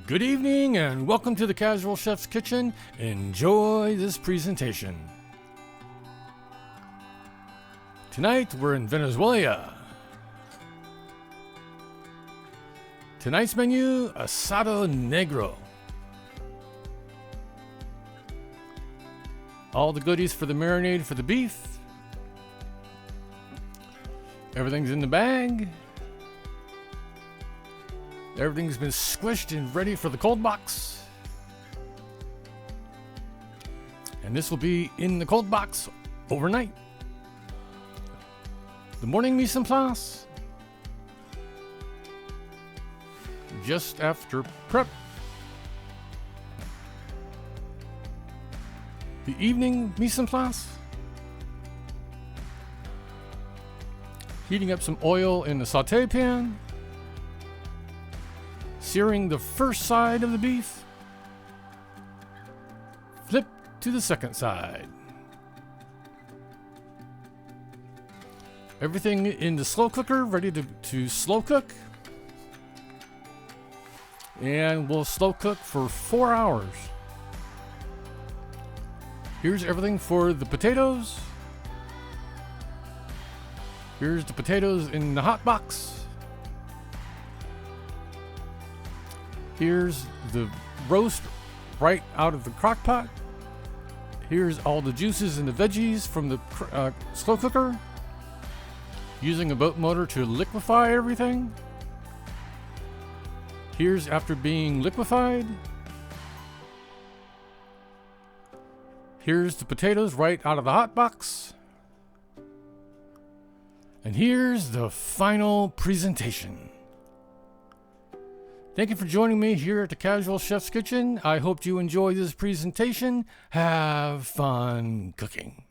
Good evening and welcome to the Casual Chef's Kitchen. Enjoy this presentation. Tonight we're in Venezuela. Tonight's menu, Asado Negro. All the goodies for the marinade for the beef. Everything's in the bag. Everything's been squished and ready for the cold box. And this will be in the cold box overnight. The morning mise en place, just after prep. The evening mise en place, heating up some oil in the saute pan. Searing the first side of the beef. Flip to the second side. Everything in the slow cooker, ready to slow cook. And we'll slow cook for 4 hours. Here's everything for the potatoes. Here's the potatoes in the hot box. Here's the roast right out of the crock pot. Here's all the juices and the veggies from the slow cooker. Using a boat motor to liquefy everything. Here's after being liquefied. Here's the potatoes right out of the hot box. And here's the final presentation. Thank you for joining me here at the Casual Chef's Kitchen. I hope you enjoy this presentation. Have fun cooking.